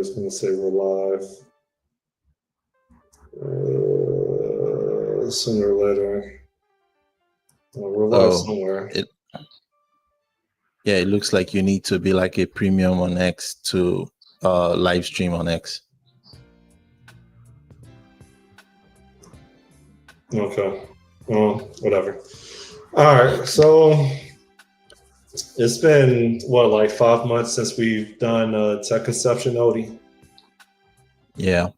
was going to say we're live. Sooner or later. We're live somewhere. It looks like you need to be like a premium on X to live stream on X. Okay. Well, whatever. All right. So it's been, like 5 months since we've done Tech Conception, Ody? Yeah.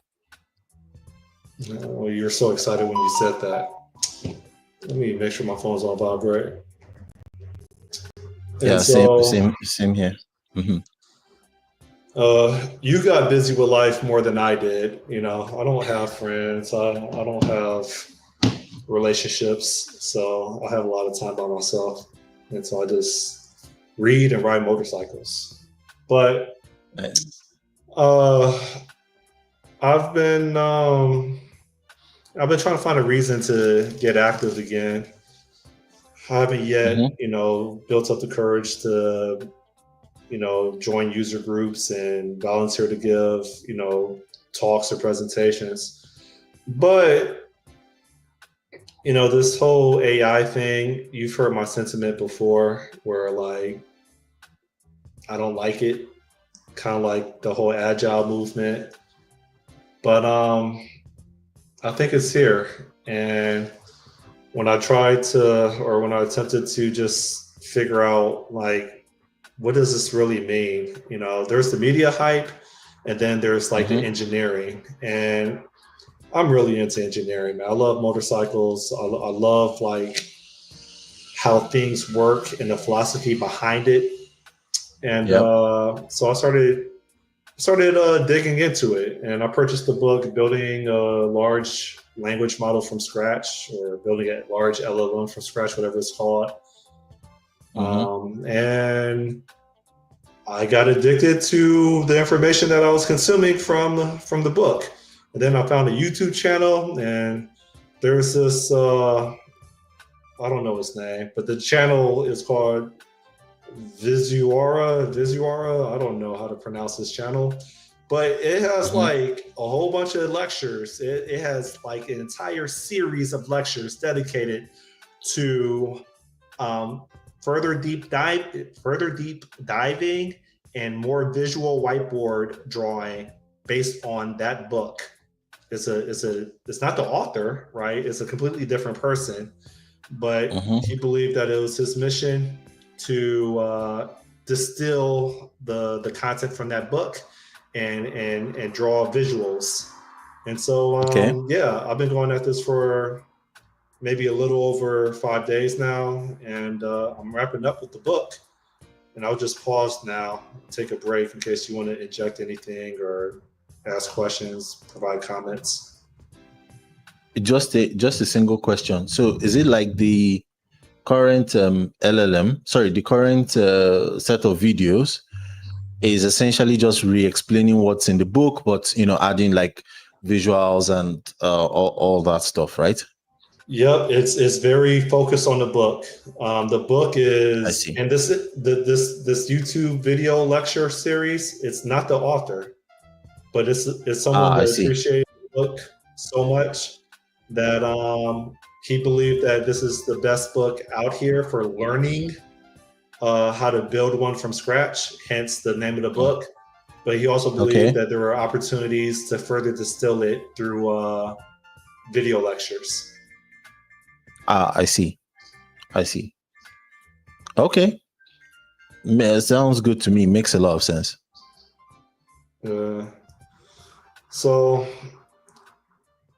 Well, you're so excited when you said that. Let me make sure my phone's on vibrate. Yeah, so, same here. Mm-hmm. You got busy with life more than I did. I don't have friends. I don't have relationships. So I have a lot of time by myself. And so I just read and ride motorcycles. But I've been trying to find a reason to get active again. I haven't yet, built up the courage to, join user groups and volunteer to give, talks or presentations. But, this whole AI thing, you've heard my sentiment before where like, I don't like it, kind of like the whole agile movement. But I think it's here. And when I attempted to just figure out like, what does this really mean? There's the media hype and then there's like the engineering. And I'm really into engineering, man. I love motorcycles. I love like how things work and the philosophy behind it. And so I started digging into it, and I purchased the book, Building a Large Language Model from Scratch, or Building a Large LLM from Scratch, whatever it's called. And I got addicted to the information that I was consuming from the book. And then I found a YouTube channel, and there's this, I don't know his name, but the channel is called Visuara. I don't know how to pronounce this channel, but it has like a whole bunch of lectures. It has like an entire series of lectures dedicated to further deep diving and more visual whiteboard drawing based on that book. It's not the author, right? It's a completely different person, but he believed that it was his mission to distill the content from that book and draw visuals. And so I've been going at this for maybe a little over 5 days now, and I'm wrapping up with the book. And I'll just pause now, take a break in case you want to inject anything or ask questions, provide comments. Just a single question. So is it like the current LLM, the current set of videos is essentially just re-explaining what's in the book, but adding like visuals and all that stuff, right? Yep, it's very focused on the book. The book is, and this YouTube video lecture series, it's not the author, but it's someone that appreciates the book so much that he believed that this is the best book out here for learning how to build one from scratch, hence the name of the book. But he also believed that there were opportunities to further distill it through video lectures. I see. Okay. It sounds good to me. Makes a lot of sense. So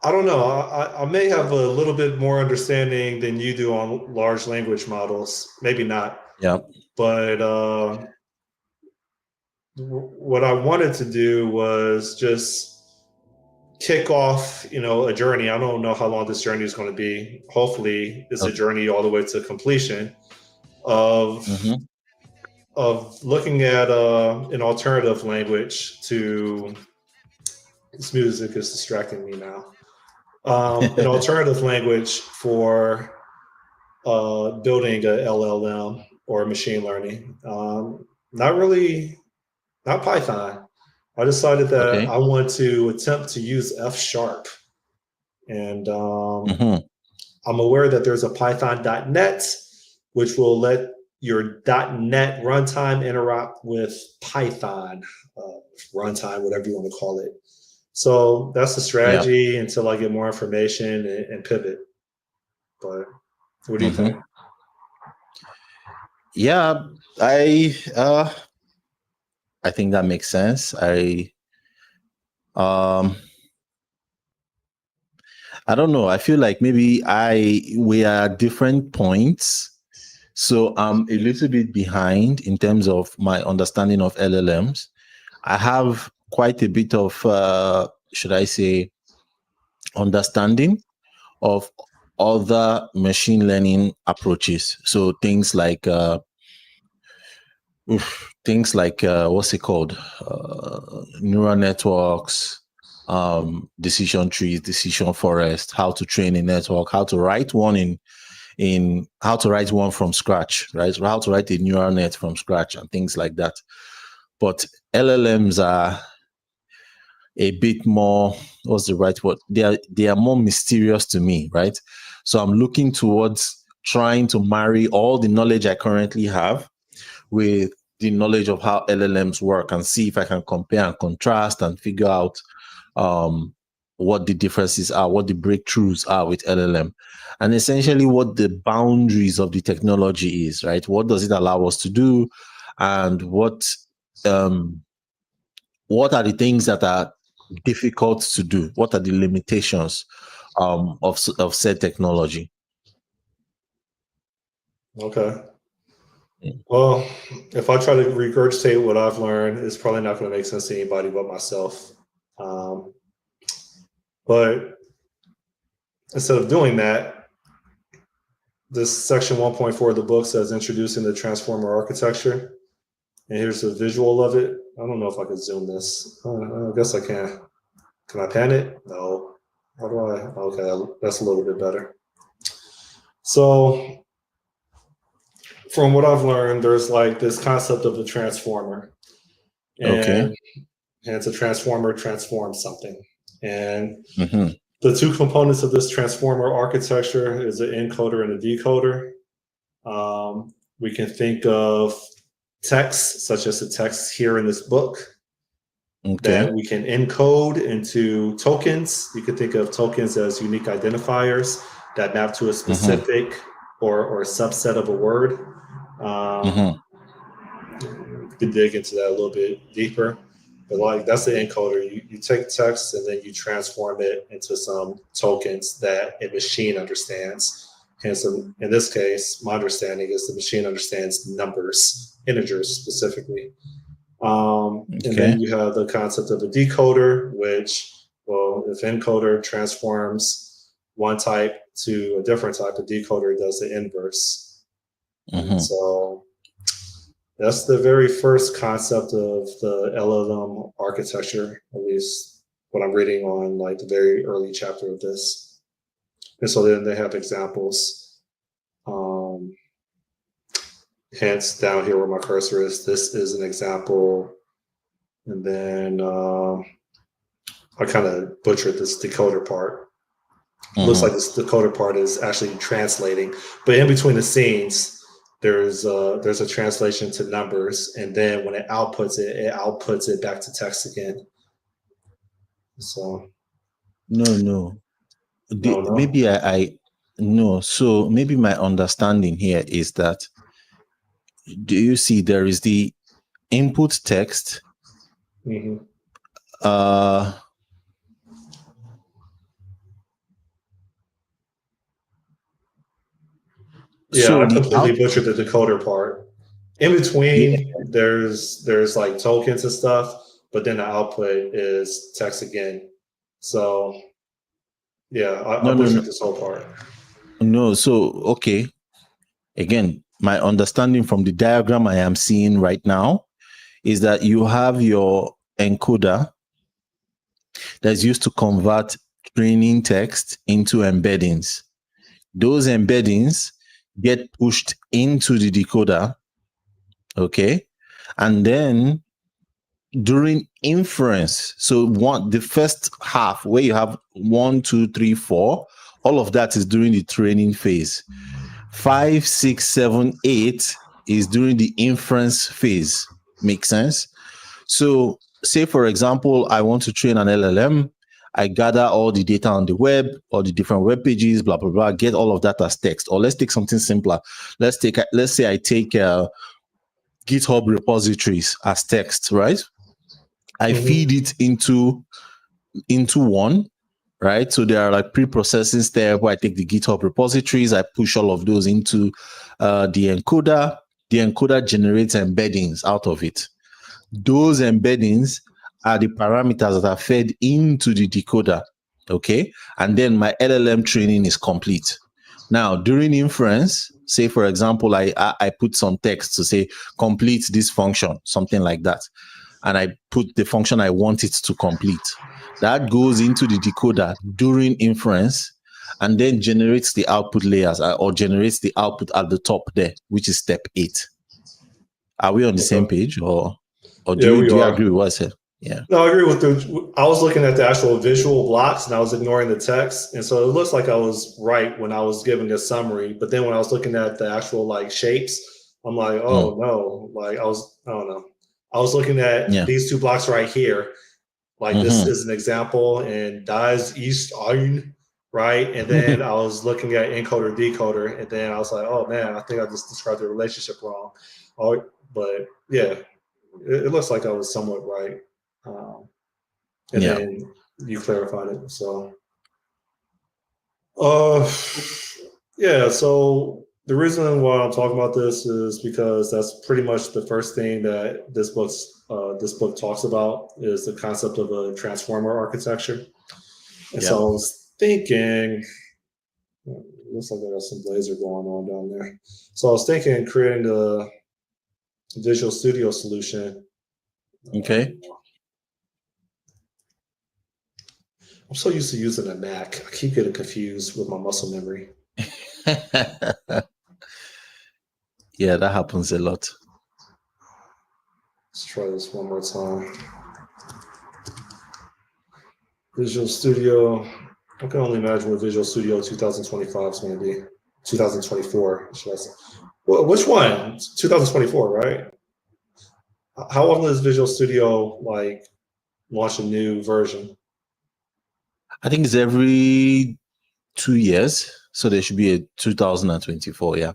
I don't know. I may have a little bit more understanding than you do on large language models. Maybe not. Yeah. But what I wanted to do was just kick off, a journey. I don't know how long this journey is going to be. Hopefully, it's a journey all the way to completion of looking at an alternative language to. This music is distracting me now. An alternative language for building a LLM or machine learning. Not Python. I decided that Okay. I want to attempt to use F#. And I'm aware that there's a Python.net, which will let your .NET runtime interact with Python runtime, whatever you want to call it. So that's the strategy until I get more information and pivot. But what do you think? Yeah, I think that makes sense. I don't know. I feel like maybe we are at different points. So I'm a little bit behind in terms of my understanding of LLMs. I have quite a bit of, should I say, understanding of other machine learning approaches. So things like, what's it called? Neural networks, decision trees, decision forest, how to train a network, how to write one how to write one from scratch, right? So how to write a neural net from scratch and things like that. But LLMs are a bit more, what's the right word? They are more mysterious to me, right? So I'm looking towards trying to marry all the knowledge I currently have with the knowledge of how LLMs work and see if I can compare and contrast and figure out what the differences are, what the breakthroughs are with LLM, and essentially what the boundaries of the technology is, right? What does it allow us to do, and what are the things that are difficult to do? What are the limitations of said technology? Okay. Well, if I try to regurgitate what I've learned, it's probably not going to make sense to anybody but myself. But instead of doing that, this section 1.4 of the book says introducing the transformer architecture. And here's a visual of it. I don't know if I could zoom this. I guess I can. Can I pan it? No. How do I? Okay, that's a little bit better. So from what I've learned, there's like this concept of a transformer. And it's a transformer transforms something. And the two components of this transformer architecture is an encoder and a decoder. We can think of text, such as the text here in this book, that we can encode into tokens. You can think of tokens as unique identifiers that map to a specific or a subset of a word. We could dig into that a little bit deeper. But like that's the encoder. You take text and then you transform it into some tokens that a machine understands. And so in this case, my understanding is the machine understands numbers, integers specifically. And then you have the concept of a decoder, which, well, if encoder transforms one type to a different type, a decoder does the inverse. So that's the very first concept of the LLM architecture, at least what I'm reading on like the very early chapter of this. And so then they have examples. Hence down here where my cursor is, this is an example. And then I kind of butchered this decoder part. Looks like this decoder part is actually translating, but in between the scenes, there's a translation to numbers, and then when it outputs it back to text again. So no. Maybe I no. So maybe my understanding here is that, do you see there is the input text? Yeah, I completely butchered the decoder part. In between, there's like tokens and stuff, but then the output is text again. So yeah, I butchered this whole part. No, so okay. Again, my understanding from the diagram I am seeing right now is that you have your encoder that's used to convert training text into embeddings. Those embeddings get pushed into the decoder, okay? And then during inference, so the first half where you have 1, 2, 3, 4, all of that is during the training phase. 5, 6, 7, 8 is during the inference phase. Make sense? So say, for example, I want to train an LLM. I gather all the data on the web, all the different web pages, blah, blah, blah, get all of that as text. Or let's take something simpler. Let's say I take GitHub repositories as text, right? I feed it into one, right? So there are like pre-processing steps where I take the GitHub repositories, I push all of those into the encoder. The encoder generates embeddings out of it. Those embeddings are the parameters that are fed into the decoder, okay? And then my LLM training is complete. Now, during inference, say, for example, I put some text to say, complete this function, something like that. And I put the function I want it to complete. That goes into the decoder during inference and then generates the output layers or generates the output at the top there, which is step 8. Are we on the same page or do you agree with what I said? Yeah. No, I agree with I was looking at the actual visual blocks and I was ignoring the text. And so it looks like I was right when I was giving a summary. But then when I was looking at the actual like shapes, I'm like, oh no, like I don't know. I was looking at these 2 blocks right here. Like this is an example and das ist ein, right? And then I was looking at encoder decoder and then I was like, oh man, I think I just described the relationship wrong. But yeah, it looks like I was somewhat right. And then you clarified it. So, yeah. So the reason why I'm talking about this is because that's pretty much the first thing that this book talks about is the concept of a transformer architecture. And so I was thinking, looks like I got some laser going on down there. So I was thinking creating the Visual Studio solution. Okay. I'm so used to using a Mac. I keep getting confused with my muscle memory. Yeah, that happens a lot. Let's try this one more time. Visual Studio. I can only imagine what Visual Studio 2025 is going to be. 2024, should I say. Well, which one? 2024, right? How often does Visual Studio like launch a new version? I think it's every 2 years. So there should be a 2024, yeah.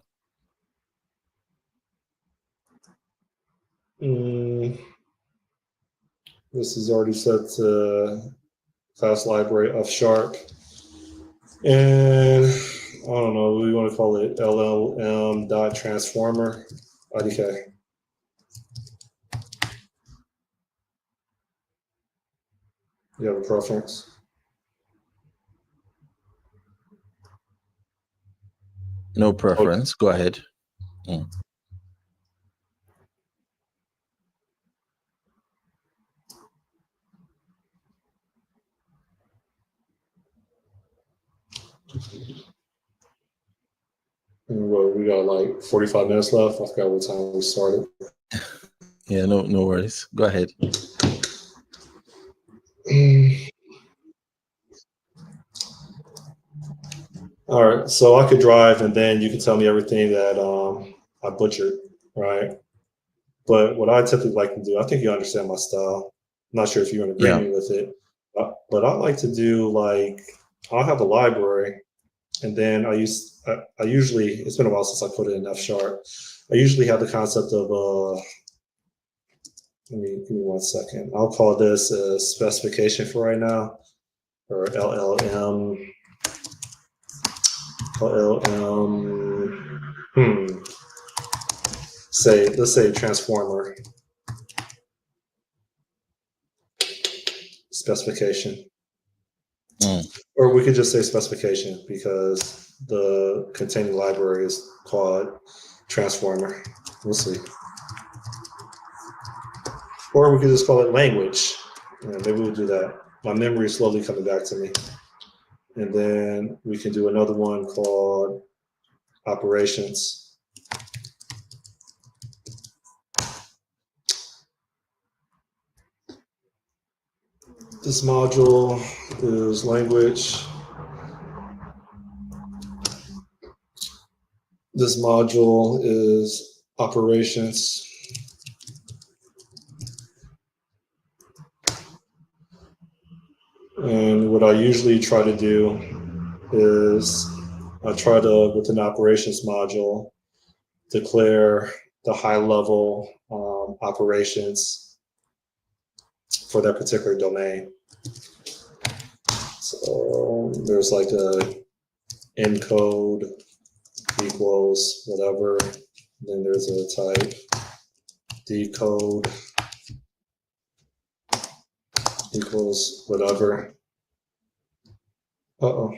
This is already set to class library of Sharp. And I don't know, we want to call it LLM.transformer. IDK. You have a preference? No preference. Okay. Go ahead. Well, we got like 45 minutes left. I forgot what time we started. Yeah, no worries. Go ahead. All right, so I could drive, and then you can tell me everything that I butchered, right? But what I typically like to do, I think you understand my style. I'm not sure if you're in agreement with it, but I like to do like I'll have a library, and then I usually it's been a while since I put it in F sharp. I usually have the concept of give me 1 second. I'll call this a specification for right now, or LLM. Let's say transformer specification. Or we could just say specification because the containing library is called transformer. We'll see. Or we could just call it language. Maybe we'll do that. My memory is slowly coming back to me. And then we can do another one called operations. This module is language. This module is operations. And what I usually try to do is I try to, with an operations module, declare the high level operations for that particular domain. So there's like a encode equals whatever. Then there's a type decode equals whatever. Uh-oh.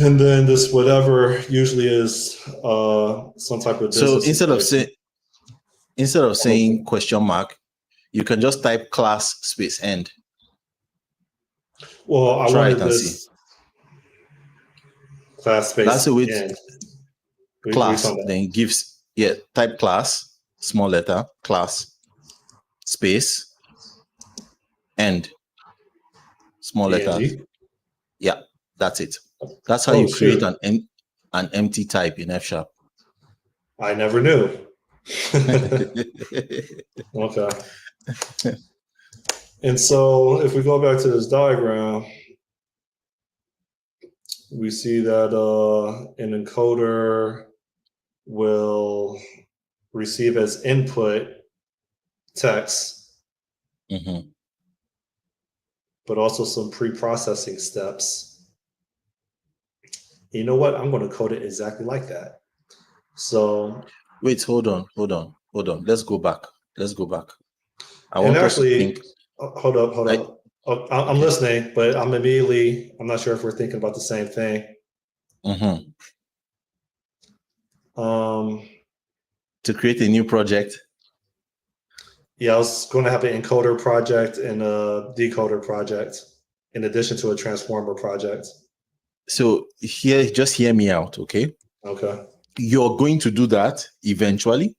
And then this whatever usually is some type of So instead of saying question mark, you can just type class space end. Well, I wanted this class space That's a way end. Class then gives type class, small letter, class space end, small letter. Yeah, that's it. That's how you create an empty type in F#. I never knew. Okay. And so if we go back to this diagram, we see that an encoder will receive as input text, but also some pre-processing steps. You know what? I'm going to code it exactly like that. So wait, hold on. Let's go back. I want actually think. Hold up. I'm listening, but I'm not sure if we're thinking about the same thing. To create a new project. Yeah, I was going to have an encoder project and a decoder project in addition to a transformer project. So just hear me out, okay? Okay. You're going to do that eventually,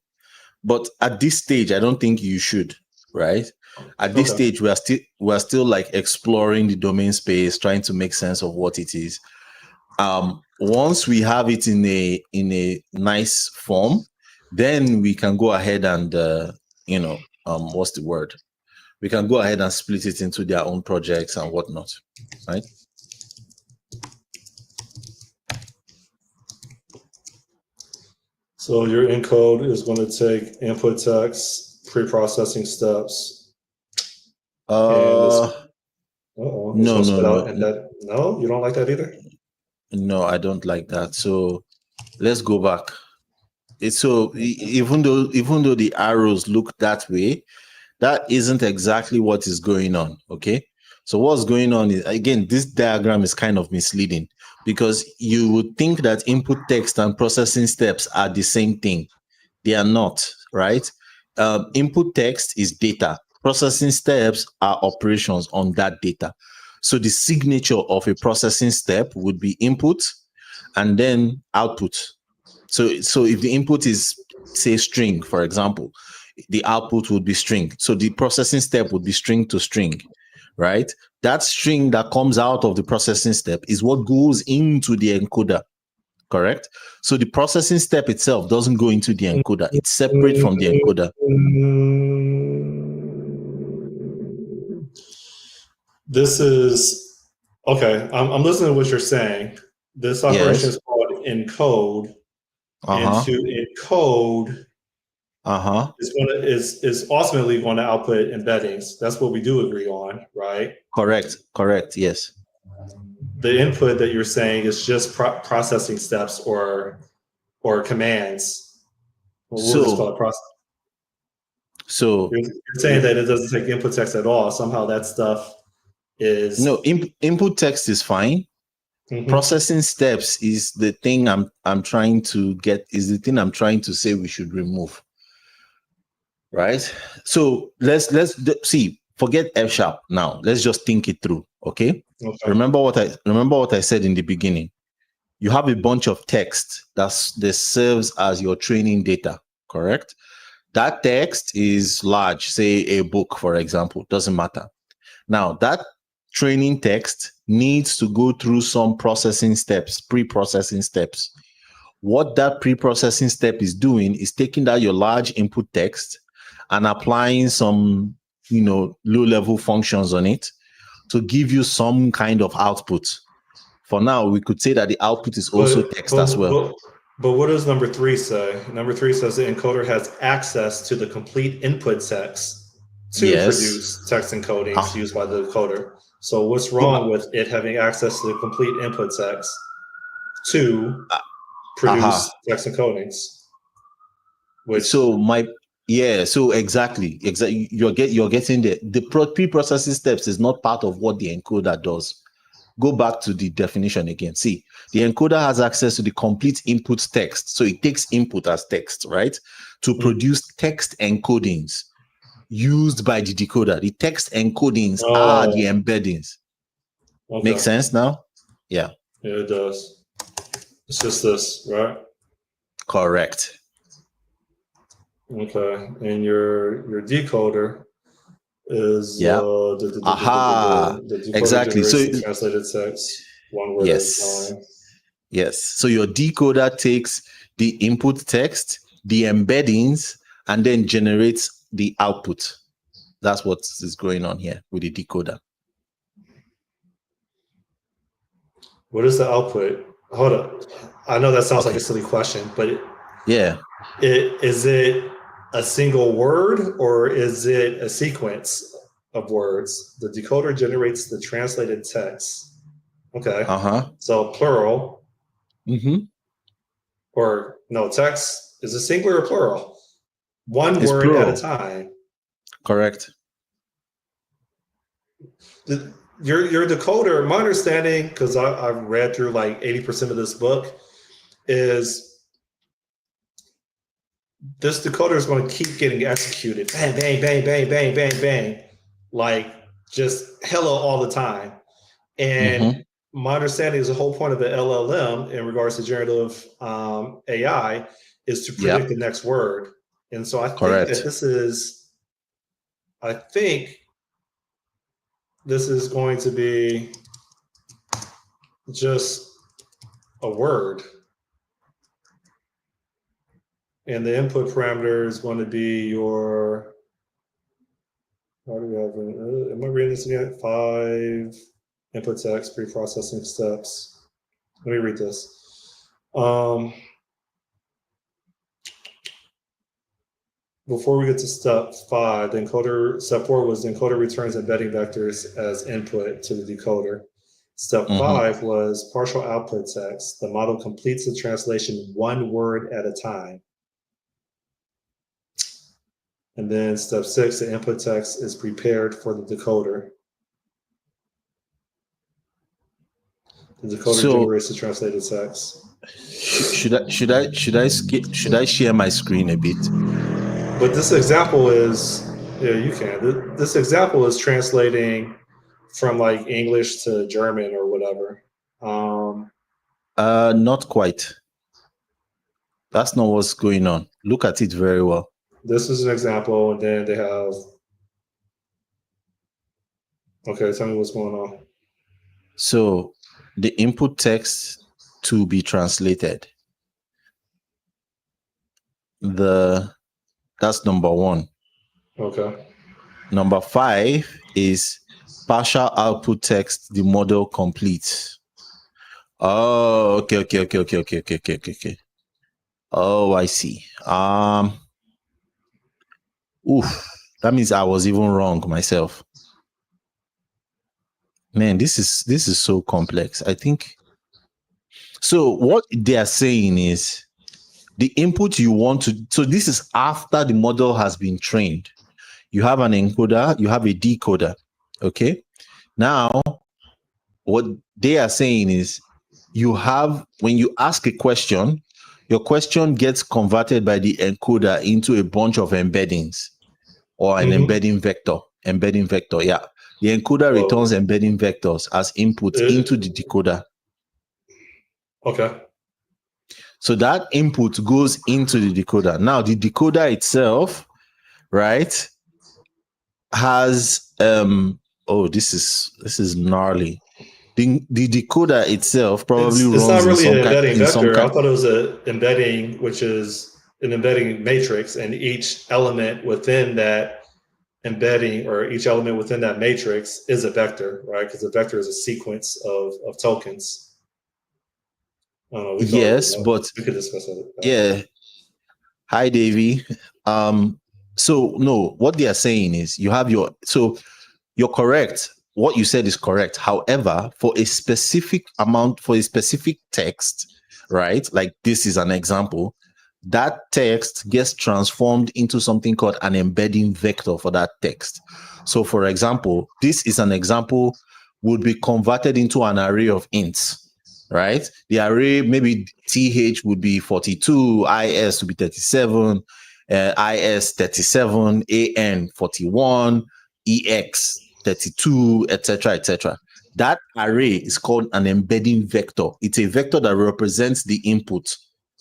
but at this stage, I don't think you should, right? At this stage, we're still like exploring the domain space, trying to make sense of what it is. Once we have it in a nice form, then we can go ahead and what's the word? We can go ahead and split it into their own projects and whatnot, right? So your encode is going to take input text, pre-processing steps. No, you don't like that either? No, I don't like that. So let's go back. Even though the arrows look that way, that isn't exactly what is going on. Okay. So what's going on is, again, this diagram is kind of misleading because you would think that input text and processing steps are the same thing. They are not, right? Input text is data. Processing steps are operations on that data. So the signature of a processing step would be input and then output. So if the input is, say, string, for example, the output would be string. So the processing step would be string to string, right? That string that comes out of the processing step is what goes into the encoder, correct? So the processing step itself doesn't go into the encoder. It's separate from the encoder. This is, okay, I'm listening to what you're saying. This operation is called encode. And to encode is ultimately going to output embeddings. That's what we do agree on, right? Correct, yes. The input that you're saying is just processing steps or commands. We'll just call it process. So you're saying that it doesn't take input text at all. Somehow that stuff is... No, input text is fine. Processing steps is the thing I'm trying to say we should remove, right? So let's see. Forget F# now. Let's just think it through, okay? Remember what I said in the beginning. you have a bunch of text that serves as your training data, correct? That text is large, say a book, for example, doesn't matter. Now, that training text needs to go through some processing steps, pre-processing steps. What that pre-processing step is doing is taking that your large input text and applying some, low-level functions on it to give you some kind of output. For now, we could say that the output is also text as well. But what does number 3 say? Number 3 says the encoder has access to the complete input text to produce text encodings used by the decoder. So what's wrong with it having access to the complete input text to produce text encodings? Exactly. You're getting there. The pre-processing steps is not part of what the encoder does. Go back to the definition again. See, the encoder has access to the complete input text. So it takes input as text, right? To produce text encodings used by the decoder. The text encodings are the embeddings. Okay. Make sense now? Yeah. Yeah, it does. It's just this, right? Correct. Okay. And your decoder is the exactly. So translated text, one word at a time. Yes. So your decoder takes the input text, the embeddings, and then generates the output. That's what is going on here with the decoder. What is the output? Hold up. I know that sounds like a silly question, but is it a single word or is it a sequence of words? The decoder generates the translated text. Okay. So plural. Or no, text is a singular or plural? One word plural. At a time. Correct. Your decoder, my understanding, because I've read through like 80% of this book, is this decoder is going to keep getting executed. Bang, bang, bang, bang, bang, bang, bang. Like just hello all the time. And my understanding is the whole point of the LLM in regards to generative AI is to predict the next word. And so I think that this is going to be just a word. And the input parameter is going to be your, how do we have, am I reading this again? 5 input text pre-processing steps. Let me read this. Before we get to step 5, step 4 was the encoder returns embedding vectors as input to the decoder. Step 5 was partial output text. The model completes the translation one word at a time. And then step 6, the input text is prepared for the decoder. The decoder generates the translated text. Should I share my screen a bit? But this example is, you can. This example is translating from like English to German or whatever. Not quite. That's not what's going on. Look at it very well. This is an example, and then they have. Okay, tell me what's going on. So the input text to be translated. That's number 1. Okay. Number 5 is partial output text, the model completes. Oh, okay. Oh, I see. That means I was even wrong myself. Man, this is so complex. I think. So what they are saying is the input you want to, so this is after the model has been trained. You have an encoder, you have a decoder. Okay. Now, what they are saying is when you ask a question, your question gets converted by the encoder into a bunch of embeddings or an embedding vector. Yeah. The encoder returns embedding vectors as input into the decoder. Okay. So that input goes into the decoder. Now the decoder itself, right, has this is gnarly. The decoder itself probably It's not runs really an embedding in some vector. I kind. thought it was an embedding, which is an embedding matrix, and each element within that embedding or each element within that matrix is a vector, right? Because a vector is a sequence of tokens. I don't know. Yes, but We could discuss that. yeah. Hi, Davey. So no, what they are saying is you have you're correct. What you said is correct. However, for a specific amount, for a specific text, right? Like this is an example, that text gets transformed into something called an embedding vector for that text. So for example, this is an example would be converted into an array of ints, right? The array, maybe TH would be 42, IS would be 37, IS 37, AN 41, EX 32, etc., etc. That array is called an embedding vector. It's a vector that represents the input,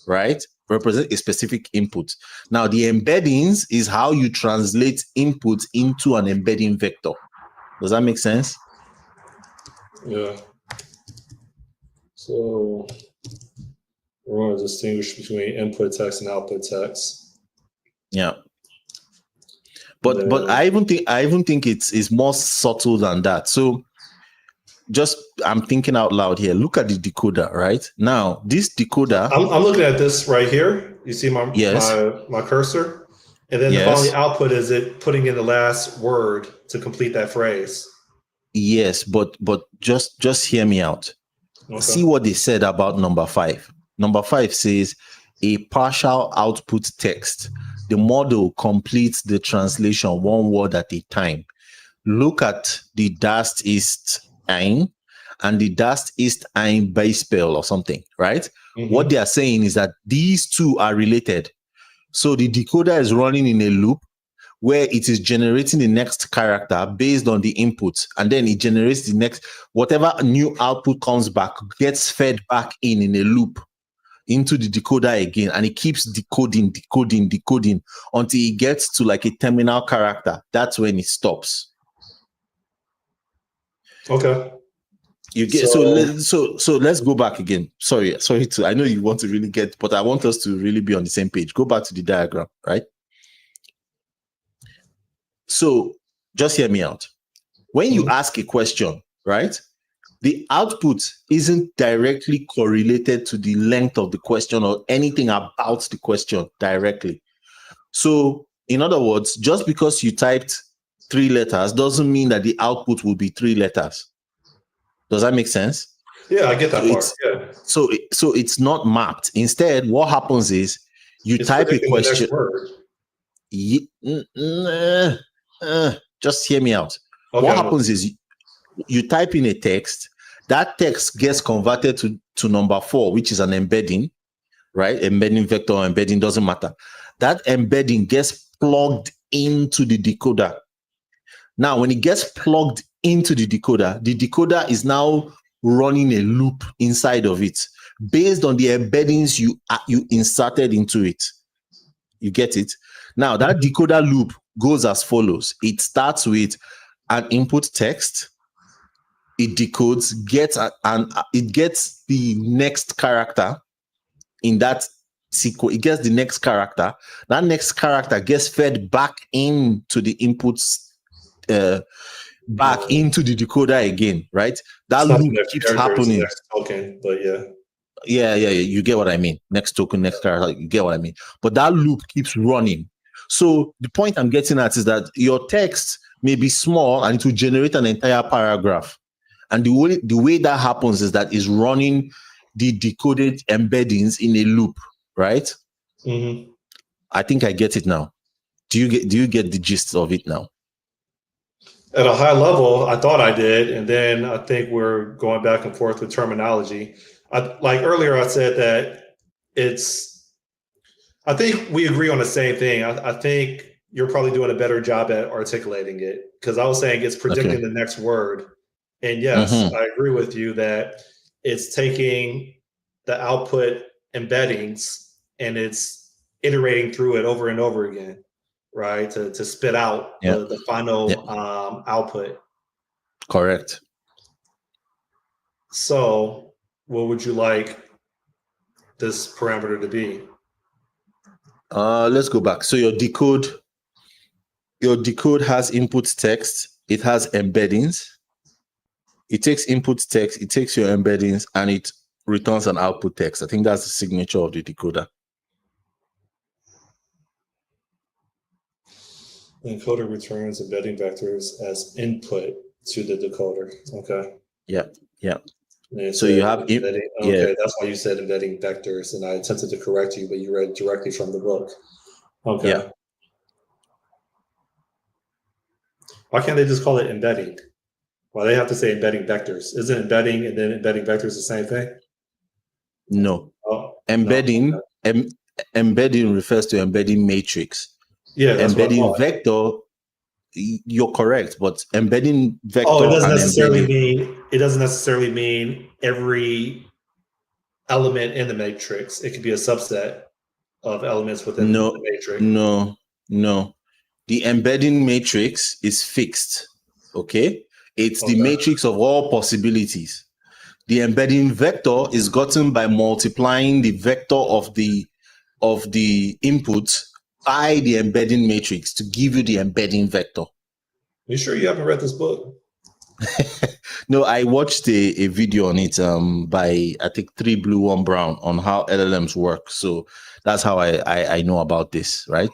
right? Represent a specific input. Now, the embeddings is how you translate input into an embedding vector. Does that make sense? Yeah. So we're going to distinguish between input text and output text. Yeah. But I even think it's more subtle than that. So just I'm thinking out loud here. Look at the decoder, right? Now, this decoder. I'm looking at this right here. You see my my cursor? And then the following output is it putting in the last word to complete that phrase. Yes, but just hear me out. Okay. See what they said about number 5. Number 5 says a partial output text. The model completes the translation one word at a time. Look at the Das ist ein and the Das ist ein Beispiel or something, right? Mm-hmm. What they are saying is that these two are related. So the decoder is running in a loop where it is generating the next character based on the input, and then it generates the next, whatever new output comes back, gets fed back in a loop into the decoder again, and it keeps decoding until it gets to like a terminal character. That's when it stops. Okay. You get so let's go back again. Sorry to, I know you want to really get, but I want us to really be on the same page. Go back to the diagram, right? So just hear me out. When you ask a question, right, the output isn't directly correlated to the length of the question or anything about the question directly. So in other words, just because you typed 3 letters doesn't mean that the output will be 3 letters. Does that make sense? Yeah, I get that part. Yeah. So it's not mapped. Instead, what happens is you type a question. Just hear me out. Okay, what happens is you type in a text, that text gets converted to number 4, which is an embedding, right? Embedding vector or embedding, doesn't matter. That embedding gets plugged into the decoder. Now, when it gets plugged into the decoder is now running a loop inside of it based on the embeddings you inserted into it. You get it? Now, that decoder loop goes as follows. It starts with an input text. It decodes, it gets the next character in that sequence. It gets the next character. That next character gets fed back into the inputs, back into the decoder again, right? That loop keeps happening. Next token, but yeah. Yeah, you get what I mean. Next token, next character, you get what I mean. But that loop keeps running. So the point I'm getting at is that your text may be small and it will generate an entire paragraph. And the way that happens is that it's running the decoded embeddings in a loop, right? Mm-hmm. I think I get it now. Do you get the gist of it now? At a high level, I thought I did, and then I think we're going back and forth with terminology. Like earlier, I said that I think we agree on the same thing. I think you're probably doing a better job at articulating it, because I was saying it's predicting the next word. And yes, I agree with you that it's taking the output embeddings and it's iterating through it over and over again, right? To spit out the final output. Correct. So what would you like this parameter to be? Let's go back. So your decode has input text, it has embeddings. It takes input text, it takes your embeddings, and it returns an output text. I think that's the signature of the decoder. The encoder returns embedding vectors as input to the decoder. Okay. Yeah. So you have embedding. Okay, that's why you said embedding vectors, and I attempted to correct you, but you read directly from the book. Okay. Yeah. Why can't they just call it embedding? Why they have to say embedding vectors? Isn't embedding and then embedding vectors the same thing? No. Embedding embedding refers to embedding matrix. Yeah, that's embedding what I thought. vector, you're correct, but embedding vector it doesn't necessarily mean every element in the matrix. It could be a subset of elements within the matrix. No. The embedding matrix is fixed. Okay? It's the matrix of all possibilities. The embedding vector is gotten by multiplying the vector of the input by the embedding matrix to give you the embedding vector. You sure you haven't read this book? No, I watched a video on it by, I think, 3 Blue 1 Brown on how LLMs work. So that's how I know about this, right?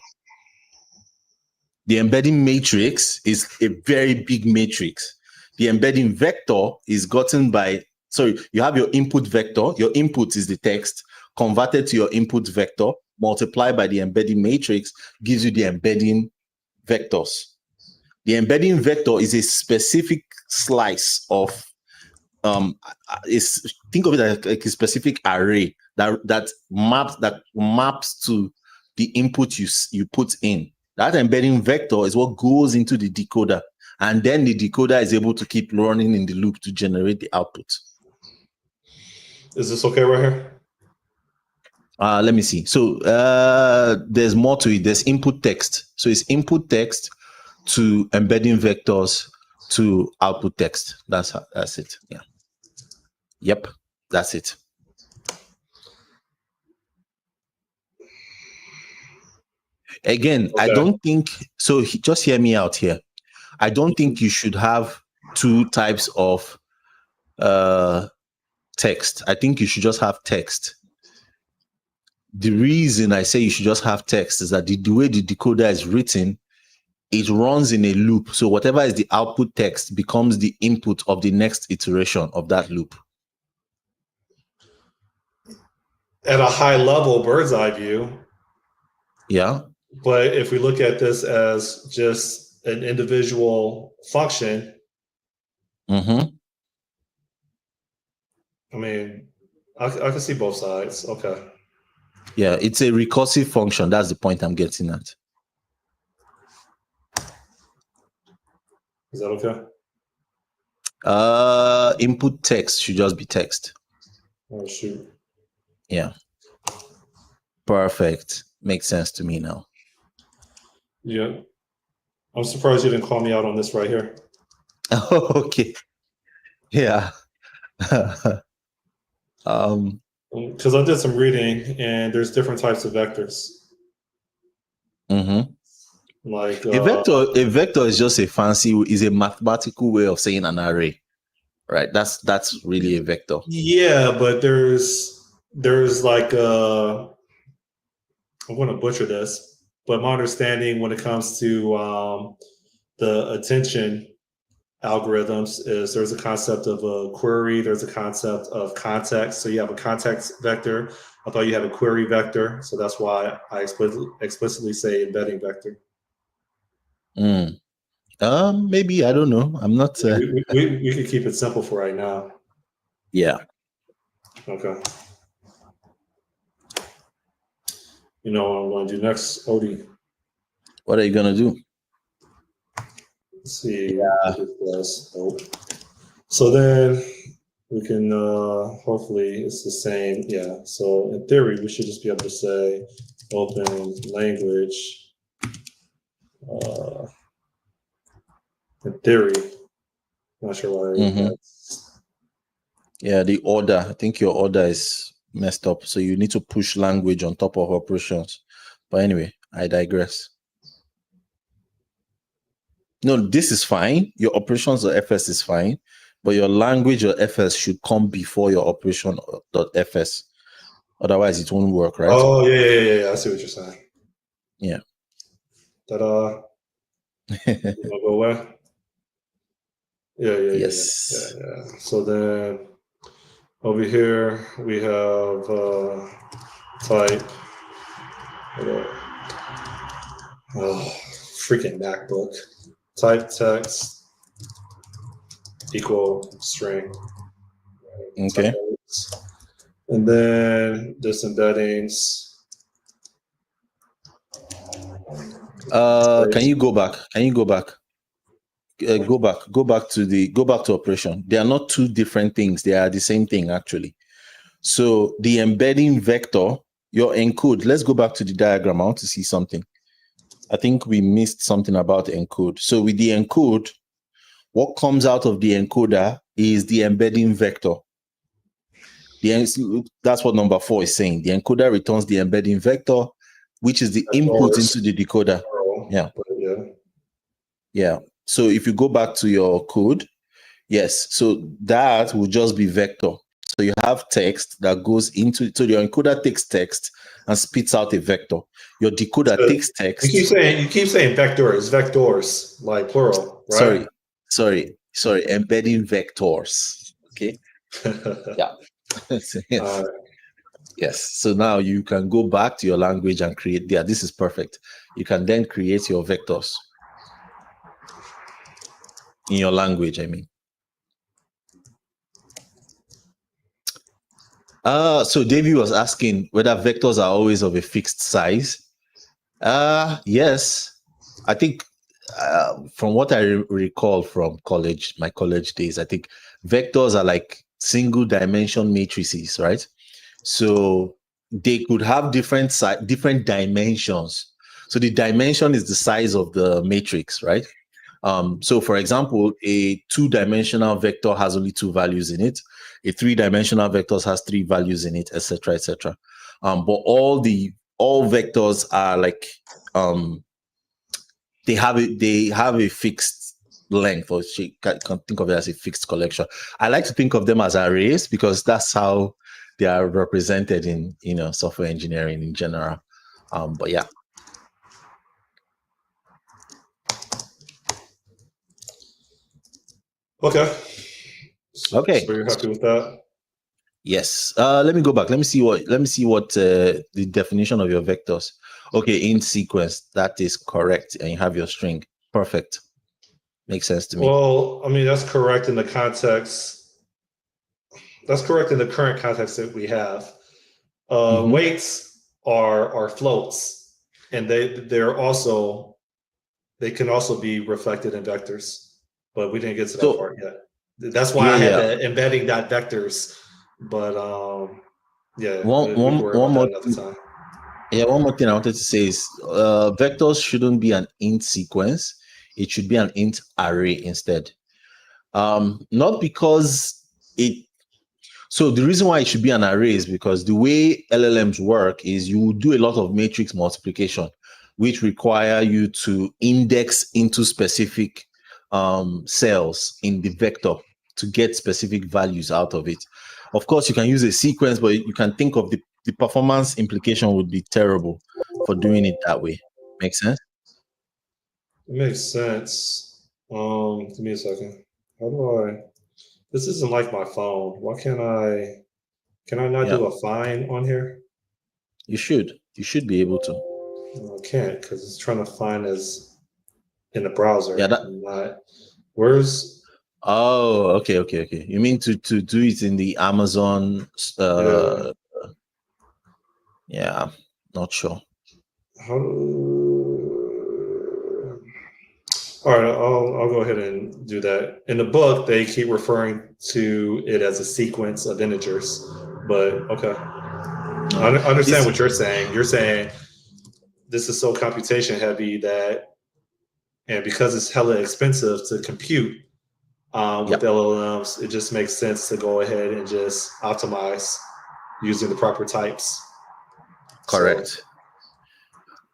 The embedding matrix is a very big matrix. The embedding vector is gotten by, you have your input vector. Your input is the text converted to your input vector, multiplied by the embedding matrix, gives you the embedding vectors. The embedding vector is a specific slice of, think of it as like a specific array that maps to the input you put in. That embedding vector is what goes into the decoder, and then the decoder is able to keep running in the loop to generate the output. Is this okay right here? Let me see. So there's more to it. There's input text. So it's input text to embedding vectors to output text. That's it. Yeah. Yep. That's it. Again, okay. I don't think so. Just hear me out here. I don't think you should have 2 types of text. I think you should just have text. The reason I say you should just have text is that the way the decoder is written, it runs in a loop. So whatever is the output text becomes the input of the next iteration of that loop. At a high level, bird's eye view. Yeah. But if we look at this as just an individual function, I mean, I can see both sides. Okay. Yeah, it's a recursive function. That's the point I'm getting at. Is that okay? Input text should just be text. Oh, shoot. Yeah. Perfect. Makes sense to me now. Yeah. I'm surprised you didn't call me out on this right here. Oh, okay. Yeah. Because I did some reading, and there's different types of vectors. Like a vector is just a mathematical way of saying an array, right? That's really a vector. Yeah, but there's like I'm going to butcher this, but my understanding when it comes to the attention algorithms is there's a concept of a query, there's a concept of context. So you have a context vector. I thought you had a query vector, so that's why I explicitly say embedding vector. Maybe, I don't know. I'm not. We could keep it simple for right now. Yeah. Okay. You know what I'm going to do next, Ody? What are you going to do? Let's see. Yeah. So then we can hopefully it's the same. Yeah. So in theory, we should just be able to say open language. In theory, not sure why that's. Yeah, the order. I think your order is messed up. So you need to push language on top of operations. But anyway, I digress. No, this is fine. Your operations or FS is fine, but your language or FS should come before your operation.fs. Otherwise, it won't work, right? Oh yeah. I see what you're saying. Yeah. Ta-da. Go away. Yeah. Yes. So then over here we have type. Freaking MacBook. Type text equal string. Okay. And then this embeddings. Can you go back? Go back to operation. They are not two different things. They are the same thing, actually. So the embedding vector, your encode, let's go back to the diagram. I want to see something. I think we missed something about encode. So with the encode, what comes out of the encoder is the embedding vector. That's what number 4 is saying. The encoder returns the embedding vector, which is the input into the decoder. Yeah. So if you go back to your code, yes. So that will just be vector. So you have text that goes into, so your encoder takes text and spits out a vector. Your decoder takes text. You keep saying vectors, vectors, like plural, right? Sorry. Embedding vectors. Okay. Yeah. Yes. Yes. So now you can go back to your language and create. Yeah, this is perfect. You can then create your vectors in your language, I mean. So Davey was asking whether vectors are always of a fixed size. Yes. I think from what I recall from my college days, I think vectors are like single dimension matrices, right? So they could have different dimensions. So the dimension is the size of the matrix, right? So for example, a 2-dimensional vector has only 2 values in it. A 3-dimensional vector has 3 values in it, etc., etc. But all vectors are like they have a fixed length, or you can think of it as a fixed collection. I like to think of them as arrays because that's how they are represented in software engineering in general. But yeah. Okay. Okay. So you're happy with that? Yes. Let me go back. Let me see what the definition of your vectors. Okay, in sequence. That is correct. And you have your string. Perfect. Makes sense to me. Well, I mean, that's correct in the context. That's correct in the current context that we have. Weights are floats, and they can also be reflected in vectors, but we didn't get to that part yet. That's why I had the embedding dot vectors, but one more thing I wanted to say is vectors shouldn't be an int sequence. It should be an int array instead. Not because so the reason why it should be an array is because the way LLMs work is you do a lot of matrix multiplication, which require you to index into specific cells in the vector to get specific values out of it. Of course, you can use a sequence, but you can think of the performance implication would be terrible for doing it that way. Make sense? It makes sense. Give me a second. How do I? This isn't like my phone. Why can't I? Can I not do a find on here? You should. You should be able to. No, I can't because it's trying to find as in the browser. Yeah. Where's? Oh, okay. You mean to do it in the Amazon? Yeah, not sure. All right, I'll go ahead and do that. In the book, they keep referring to it as a sequence of integers, but okay. No, I understand it's what you're saying. You're saying this is so computation heavy that, and because it's hella expensive to compute with yep, LLMs, it just makes sense to go ahead and just optimize using the proper types. So, correct.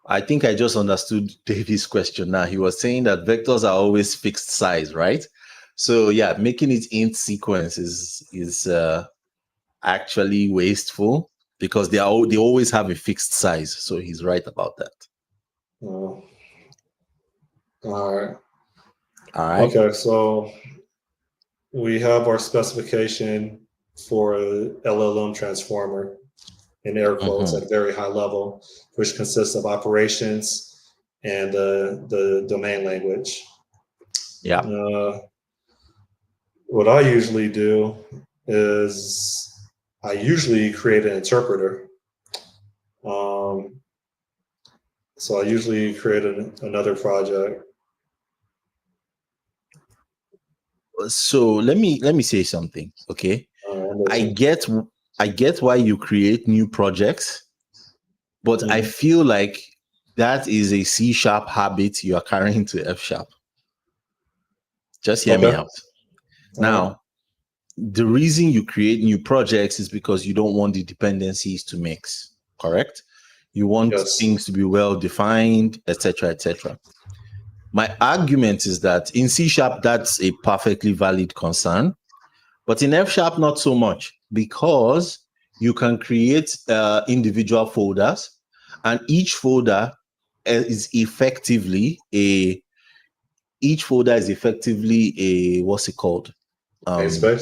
I think I just understood David's question now. He was saying that vectors are always fixed size, right? So yeah, making it int sequence is actually wasteful because they always have a fixed size. So he's right about that. all right. All right. Okay, so we have our specification for a LLM transformer in air quotes Mm-hmm. at a very high level, which consists of operations and the domain language. Yeah. Uh, what I usually do is I usually create an interpreter. Um, so I usually create another project. So let me say something. Okay. I Listen. get I get why you create new projects, but I Mhm. feel like that is a C sharp habit you are carrying to F sharp. Just hear me Okay. out. All right. Now, the reason you create new projects is because you don't want the dependencies to mix, correct? You want Yes. things to be well defined, etc., etc. My argument is that in C sharp, that's a perfectly valid concern, but in F sharp, not so much because you can create individual folders, and each folder is effectively a what's it called? Um, Namespace.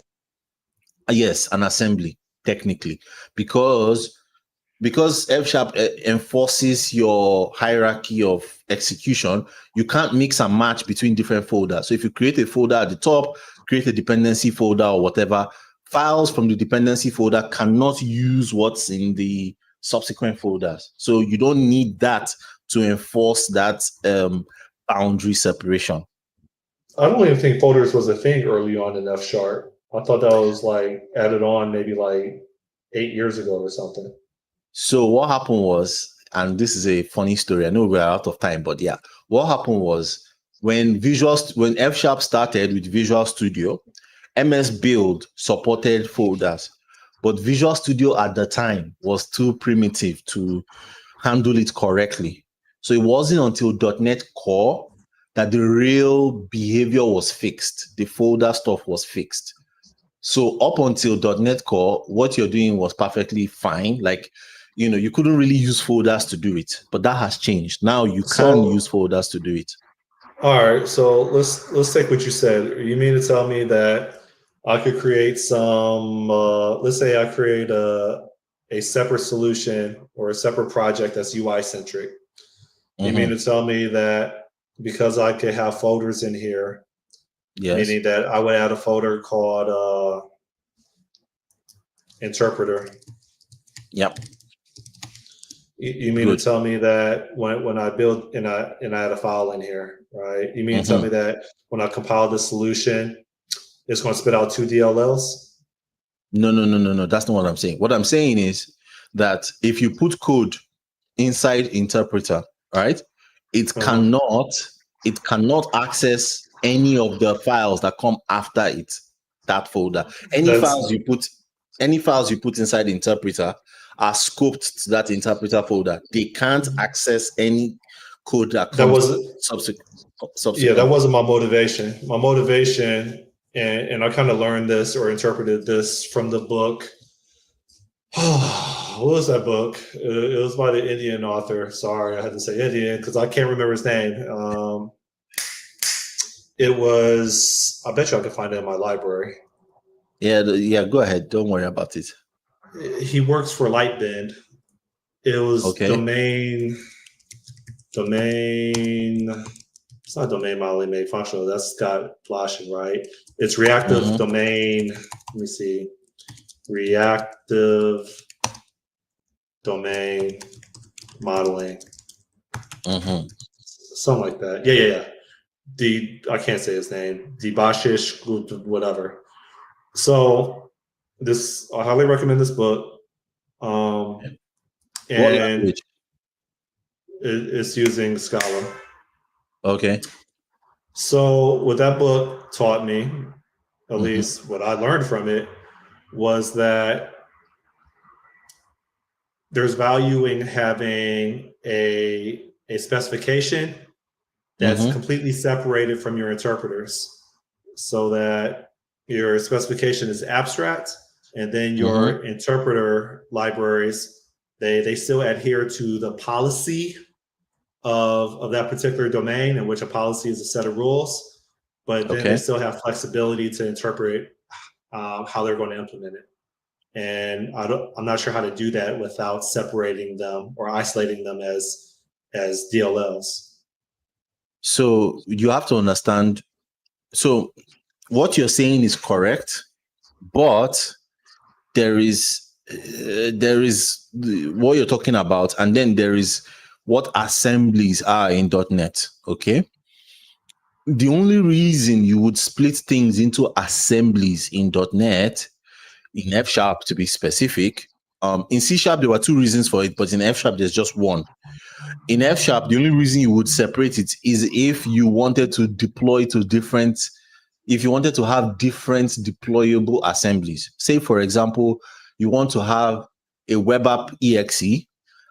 yes, an assembly technically, because F sharp enforces your hierarchy of execution. You can't mix and match between different folders. So if you create a folder at the top, create a dependency folder or whatever, files from the dependency folder cannot use what's in the subsequent folders. So you don't need that to enforce that boundary separation. I don't even think folders was a thing early on in F sharp. I thought that was like added on maybe like 8 years ago or something. So what happened was, and this is a funny story. I know we're out of time, but yeah, what happened was when F Sharp started with Visual Studio, MS Build supported folders, but Visual Studio at the time was too primitive to handle it correctly. So it wasn't until .NET Core that the real behavior was fixed. The folder stuff was fixed. So up until .NET Core, what you're doing was perfectly fine. Like, you couldn't really use folders to do it, but that has changed. Now you can use So, folders to do it. all right. So let's take what you said. You mean to tell me that I could create some? Let's say I create a separate solution or a separate project that's UI centric. You mean Mm-hmm. to tell me that because I could have folders in here, Yes. meaning that I would add a folder called interpreter. Yep. You mean to Good. tell me that when I build and I add a file in here, right? You mean to tell Mm-hmm. me that when I compile the solution, it's going to spit out two DLLs? No, no, no, no, no. That's not what I'm saying. What I'm saying is that if you put code inside interpreter, right, it Uh-huh. cannot it cannot access any of the files that come after it, that folder. That's Any files you put inside the interpreter are scoped to that interpreter folder. They can't access any code that that comes was subsequent yeah, that subsequently. wasn't my motivation. My motivation, and I kind of learned this or interpreted this from the book. What was that book? It was by the Indian author. Sorry, I had to say Indian because I can't remember his name. It was. I bet you I can find it in my library. Yeah, yeah, go ahead. Don't worry about it. He works for Lightbend. It was Okay. domain. It's not domain modeling made functional. That's Scott Blashin, right? It's reactive Mm-hmm. domain. Let me see. Reactive domain modeling. Mm-hmm. Something like that. Yeah. I can't say his name, Debashish, whatever. So I highly recommend this book. What And language? it's using Scala. Okay. So what that book taught me, at Mm-hmm. least what I learned from it, was that there's value in having a specification that's Mm-hmm. completely separated from your interpreters, so that your specification is abstract, and then Mm-hmm. your interpreter libraries, they still adhere to the policy of that particular domain, in which a policy is a set of rules, but then they Okay. still have flexibility to interpret how they're going to implement it. And I'm not sure how to do that without separating them or isolating them as DLLs. So you have to understand. So what you're saying is correct, but there is what you're talking about, and then there is what assemblies are in .NET. Okay. The only reason you would split things into assemblies in .NET, in F sharp to be specific, in C sharp there were two reasons for it, but in F sharp there's just one. In F sharp, the only reason you would separate it is if you wanted to deploy to different, if you wanted to have different deployable assemblies. Say, for example, you want to have a web app exe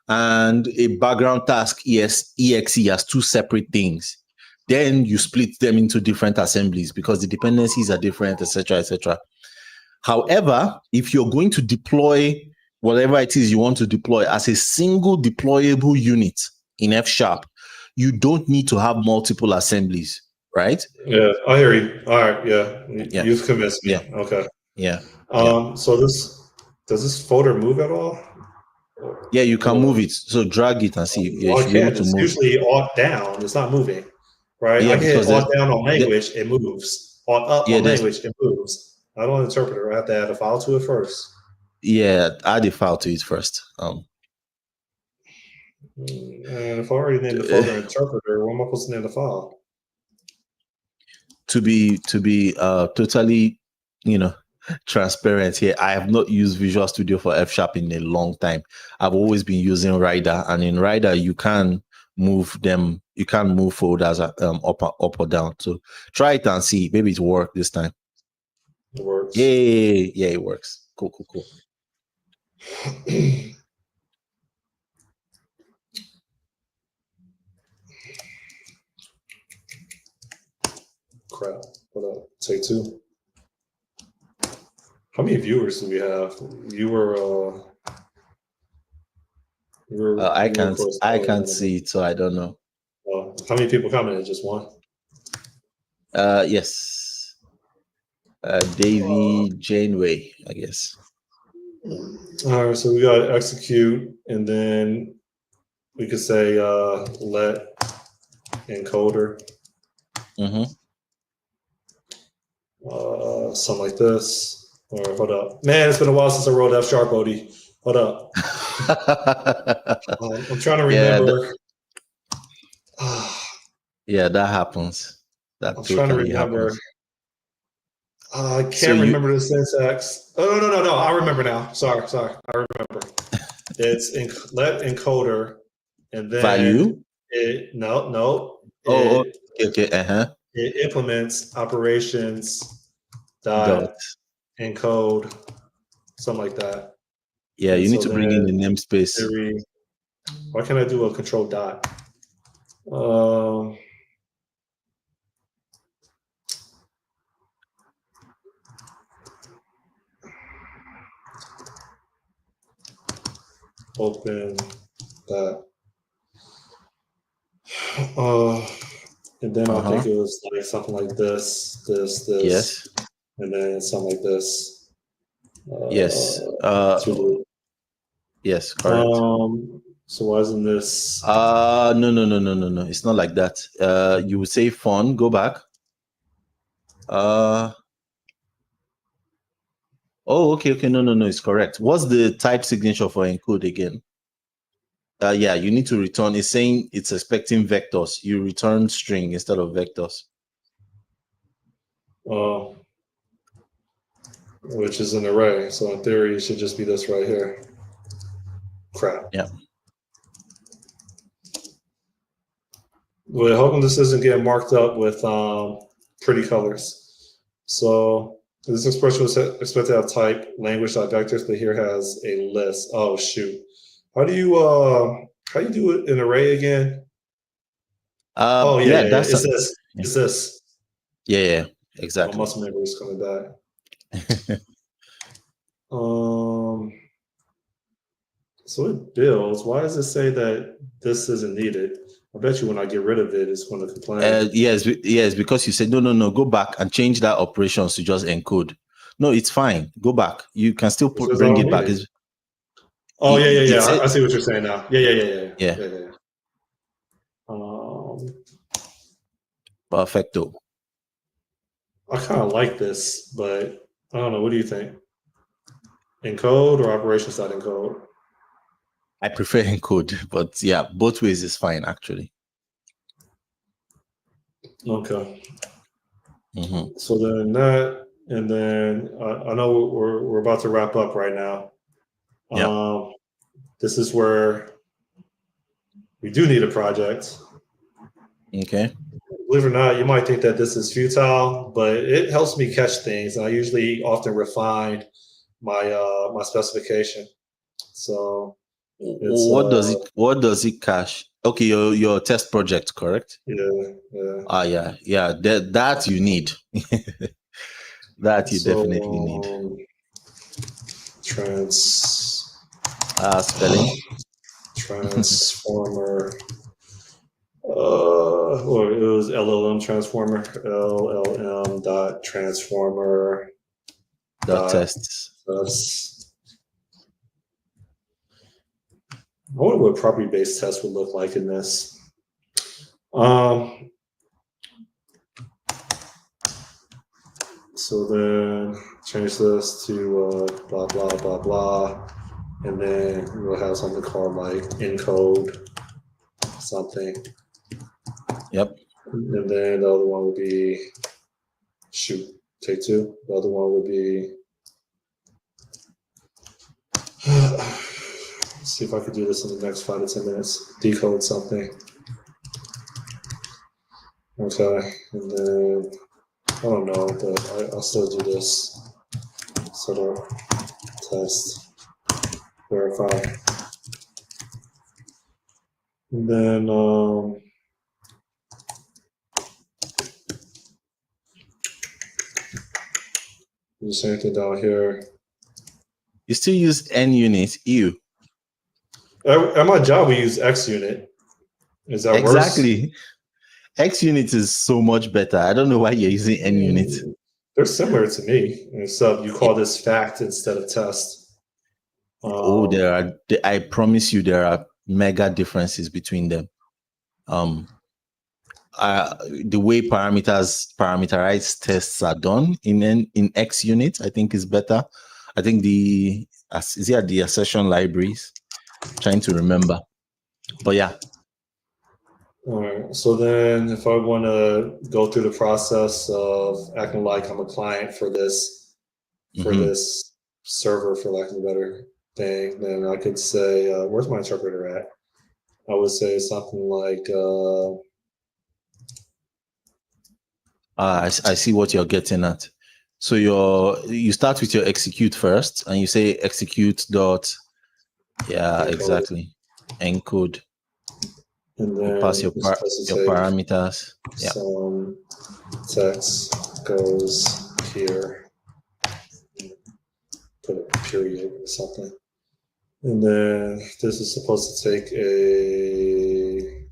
and a background task exe as two separate things. Then you split them into different assemblies because the dependencies are different, etc., etc. However, if you're going to deploy whatever it is you want to deploy as a single deployable unit in F sharp, you don't need to have multiple assemblies, right? Yeah, I hear you. All right, yeah, Yeah, you've convinced me. yeah, Okay. yeah, yeah. So does this folder move at all? Yeah, you can move Or, it. So drag it and see. Yeah, you well, I should be able can't. to It's move. usually alt down. It's not moving, right? Yeah, I can hit because there's, alt down on there, language, it moves. Alt up yeah, on there's, language, it moves. Not on interpreter. I have to add a file to it first. yeah, add a file to it first. And if I already named the folder interpreter, what am I supposed to name the file? To be totally, you know, transparent here, I have not used Visual Studio for F sharp in a long time. I've always been using Rider, and in Rider you can move them, you can move folders up or down. So try it and see. Maybe it work this time. It works. Yay, yeah, it works. Cool, cool, cool. Crap. Hold up. Take two. How many viewers do we have? You were I you were can't close I to can't one of them. see it, so I don't know. How many people commented? Just one. Yes. Davy Janeway, I guess. All right, so we got to execute, and then we could say let encoder, Mm-hmm. something like this. Or hold up, man, it's been a while since I wrote F sharp, Ody. Hold up, I'm trying to Yeah, remember. yeah, that happens. That I'm trying to totally remember. happens. I So can't you remember the syntax. Oh no! I remember now. Sorry. I remember. It's let encoder, and then value? it no Oh, it okay. Uh-huh. it implements operations dot Dot. encode, something like that. Yeah, And you need so to bring in then the namespace. theory, why can't I do a control dot? Um, open that. Uh, and then I Uh-huh. think it was like something like this, Yes. and then something like this. Yes. To do. Yes, correct. So why isn't this? No. It's not like that. You would say fun, go back. Uh oh, okay. No, it's correct. What's the type signature for encode again? Yeah, you need to return. It's saying it's expecting vectors. You return string instead of vectors. Which is an array. So in theory, it should just be this right here. Crap. Yeah. Well, hoping this isn't getting marked up with pretty colors. So this expression was expected to have type language.vectors, but here has a list. Oh shoot! How do you do it in array again? Oh yeah, yeah. That's It's this. yeah. It's this. Yeah, exactly. My muscle memory is coming back. So it builds. Why does it say that this isn't needed? I bet you when I get rid of it, it's going to complain. Yes, because you said no, go back and change that operations to just encode. No, it's fine. Go back. You can still bring it back. Oh yeah. I see what you're saying now. Yeah. Perfecto. I kind of like this, but I don't know. What do you think? Encode or operations.encode? I prefer encode, but yeah, both ways is fine actually. Okay. So then that, and then I know we're about to wrap up right now. Yeah. This is where we do need a project. Okay. Believe it or not, you might think that this is futile, but it helps me catch things. I usually often refine my my specification. So what does it cache? Okay, your test project, correct? Yeah. Yeah. That you need. That you definitely need. Spelling. Transformer. Or it was LLM transformer. LLM dot transformer dot tests. I wonder what property-based test would look like in this. So then change this to blah, blah, blah, blah. And then we'll have something called like encode something. Yep. And then the other one would be, take two. The other one would be, let's see if I could do this in the next 5 to 10 minutes. Decode something. Okay, and then I don't know, but I'll still do this. Sort of test, verify, and then do the same thing down here. You still use NUnit, ew. At my job, we use XUnit. Is that exactly worse? XUnit is so much better. I don't know why you're using NUnit. They're similar to me, except you call this fact instead of test. I promise you, there are mega differences between them. The way parameterized tests are done in XUnit, I think is better. I think the assertion libraries. Trying to remember, but yeah. All right. So then, if I want to go through the process of acting like I'm a client for this, this server, for lack of a better thing, then I could say, "Where's my interpreter at?" I would say something like, I see what you're getting at. So you start with your execute first, and you say execute dot. Yeah, encode. Exactly. Encode. And then pass your parameters. Yeah. Some text goes here. Put a period or something. And then this is supposed to take a,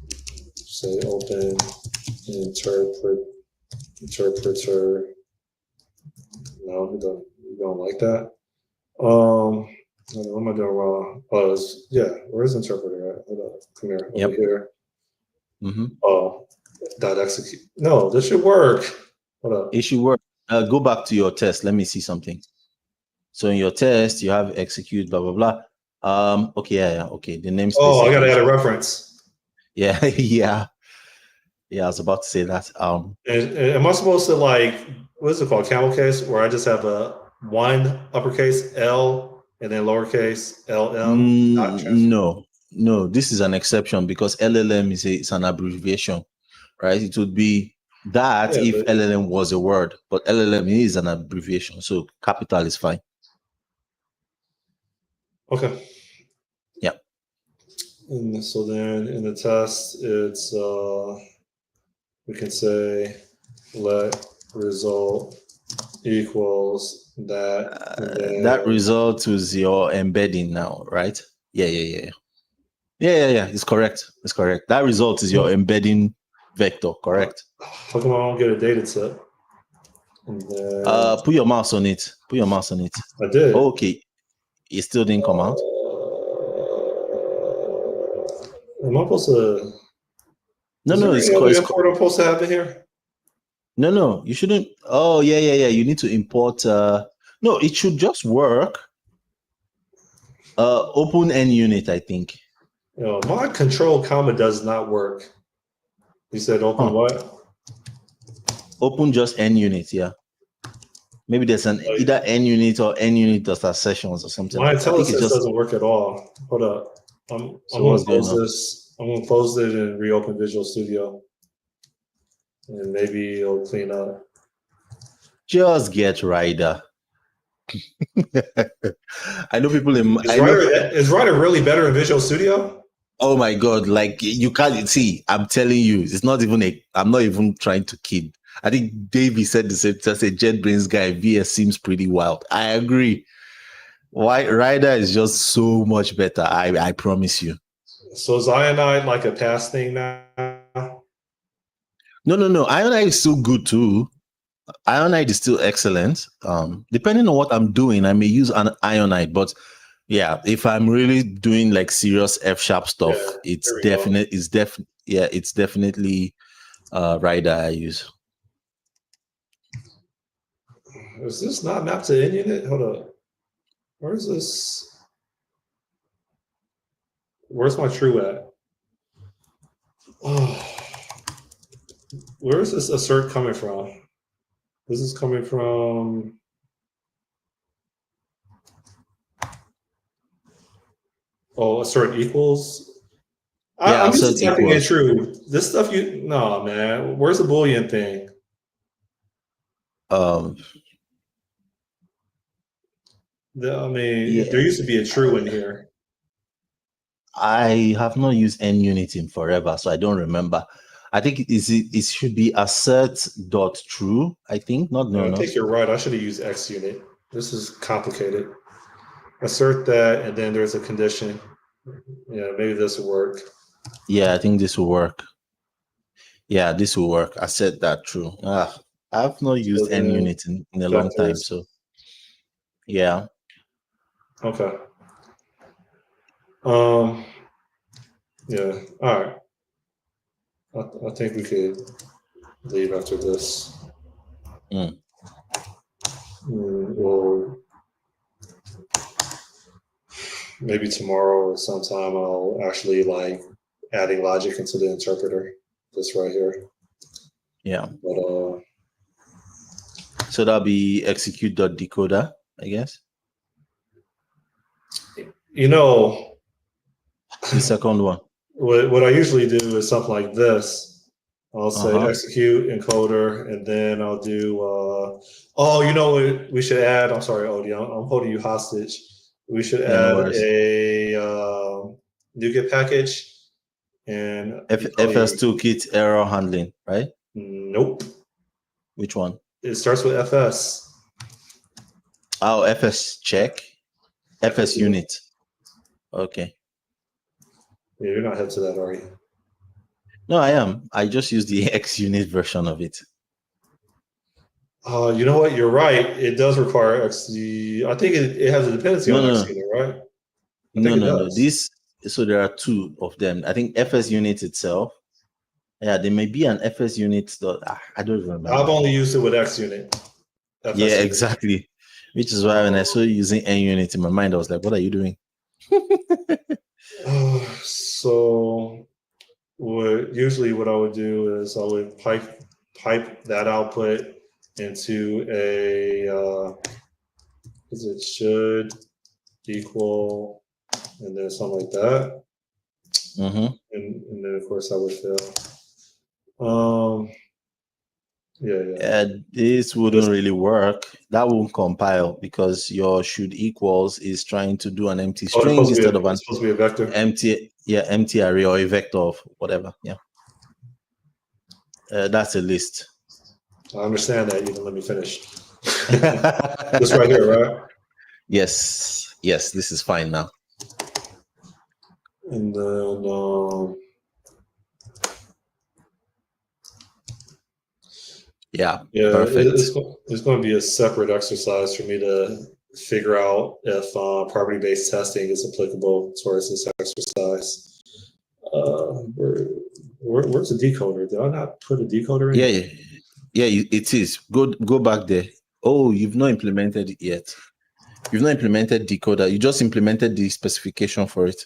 say, open interpreter. No, we don't like that. What am I doing wrong? Where's interpreter at? Hold on. Come here. Over here. Oh, dot execute. No, this should work. Hold up. It should work. Go back to your test. Let me see something. So in your test, you have execute, blah, blah, Okay, yeah. Okay, the namespace. Oh, I gotta add a reference. Yeah, yeah. Yeah, I was about to say that. And am I supposed to like what is it called, camel case, where I just have a one uppercase L and then lowercase LM? Not no. This is an exception because LLM is an abbreviation, right? It would be that yeah, if but, LLM was a word, but LLM is an abbreviation, so capital is fine. okay. Yeah. And so then in the test, it's we can say let result equals that. That result is your embedding now, right? Yeah. It's correct. It's correct. That result is your embedding vector, correct? How come I don't get a data set? And then, Put your mouse on it. Put your mouse on it. I did. Okay. It still didn't come out. Am I supposed to? No, it's any other import I'm supposed to have in here? No, you shouldn't. Oh, yeah. You need to import. No, it should just work. Open NUnit, I think. My control comma does not work. You said open what? Open just NUnit, yeah. Maybe there's an either NUnit or NUnit does sessions or something. My Like that. I think it just doesn't work at all. Hold up. I'm going to close this. I'm going to close it and reopen Visual Studio. And maybe it'll clean up. Just get Rider. I know people in. Is Rider really better in Visual Studio? Oh my God! Like you can't see. I'm telling you, it's not even I'm not even trying to kid. I think Davey said the same. Just a JetBrains guy. VS seems pretty wild. I agree. Why Rider is just so much better. I promise you. So is Ionide like a past thing now? No. Ionide is still good too. Ionide is still excellent. Depending on what I'm doing, I may use an Ionide, but yeah, if I'm really doing like serious F# stuff, it's definitely Rider I use. Is this not mapped to NUnit? Hold up. Where is this? Where's my true at? Oh. Where is this assert coming from? This is coming from. Oh, assert equals. I'm just typing in true. This stuff no, man. Where's the Boolean thing? There used to be a true in here. I have not used NUnit in forever, so I don't remember. I think it should be assert.true, I think. No. I think you're right. I should have used XUnit. This is complicated. Assert that, and then there's a condition. Yeah, maybe this will work. Yeah, I think this will work. Yeah, this will work. I said that true. I've not used NUnit in a long time, so yeah. Okay. Yeah. All right. I think we could leave after this. Or maybe tomorrow or sometime I'll actually like adding logic into the interpreter. This right here. Yeah. But so that'll be execute.decoder, I guess. The second one. What I usually do is something like this. I'll say execute encoder, and then I'll do. What we should add? I'm sorry, Ody. I'm holding you hostage. We should add a NuGet package and FS toolkit error handling, right? Nope. Which one? It starts with FS. Oh, FS check. FS unit. Okay. Yeah, you're not hip to that, are you? No, I am. I just use the XUnit version of it. You know what? You're right. It does require XD. I think it has a dependency on XUnit, right? No. So there are two of them. I think FS unit itself. Yeah, there may be an FS unit. I don't remember. I've only used it with XUnit. Yeah, exactly. Which is why when I saw you using NUnit in my mind, I was like, what are you doing? So what I would do is I would pipe that output into a because it should equal, and then something like that, and then of course I would fill. Yeah. This wouldn't really work. That won't compile because your should equals is trying to do an empty string instead of an supposed to be a vector. empty array or a vector of whatever. Yeah. That's a list. I understand that. You didn't let me finish. This right here, right? Yes. This is fine now. And then yeah, perfect. Perfect. It's going to be a separate exercise for me to figure out if property-based testing is applicable towards this exercise. Where's the decoder? Did I not put a decoder in? Yeah, it is. Go back there. Oh, you've not implemented it yet. You've not implemented decoder. You just implemented the specification for it.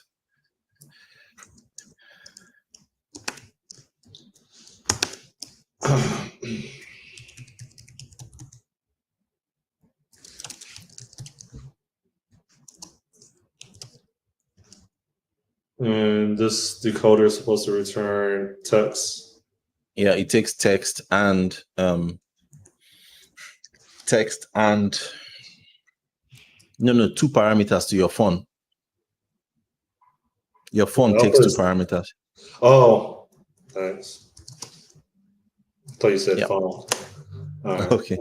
And this decoder is supposed to return text. Yeah, it takes text and no, 2 parameters to your phone. Your phone takes 2 parameters. Oh, thanks. I thought you said phone. All right. Okay.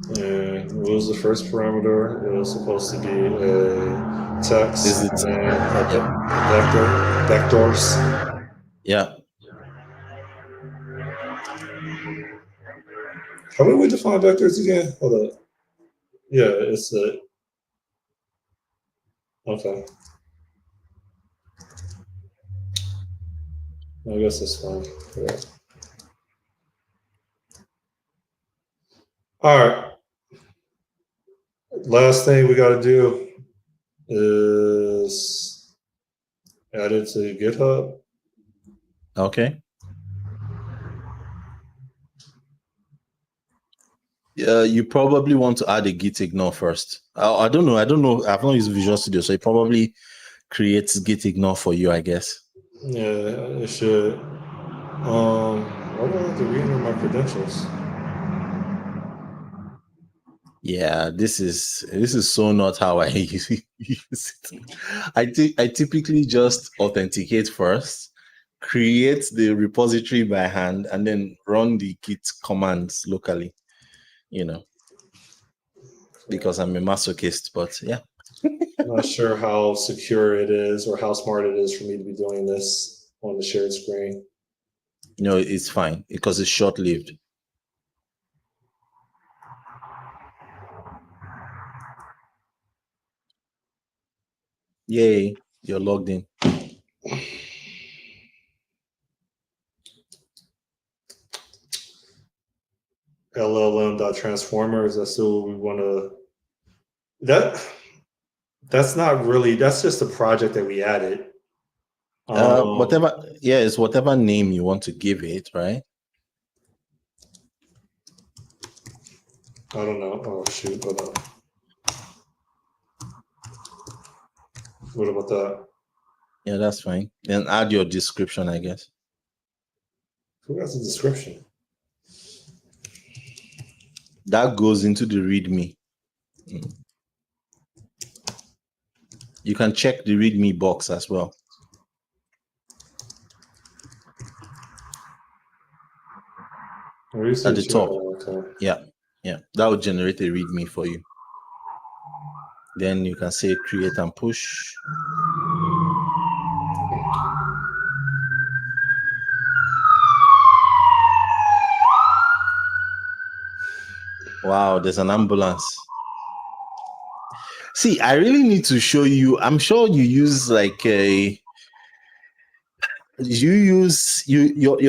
And what was the first parameter? It was supposed to be a text and a vectors. Yeah. How do we define vectors again? Hold up. Yeah, it's a. Okay. I guess that's fine. Yeah. All right. Last thing we got to do is add it to GitHub. Okay. You probably want to add a git ignore first. I don't know. I've not used Visual Studio, so it probably creates git ignore for you, I guess. Yeah, it should. Why do I have to re-enter my credentials? Yeah, this is so not how I use it. I typically just authenticate first, create the repository by hand, and then run the git commands locally. Because I'm a masochist, but yeah. I'm not sure how secure it is or how smart it is for me to be doing this on the shared screen. No, it's fine because it's short-lived. Yay, you're logged in. LLM.transformers, that's still what we want to. That's not really. That's just a project that we added. It's whatever name you want to give it, right? I don't know. Oh shoot! Hold on. What about that? Yeah, that's fine. Then add your description, I guess. Who has a description? That goes into the README. You can check the README box as well. At the top. Okay. Yeah. That will generate a README for you. Then you can say create and push. Wow, there's an ambulance. See, I really need to show you. I'm sure you use like your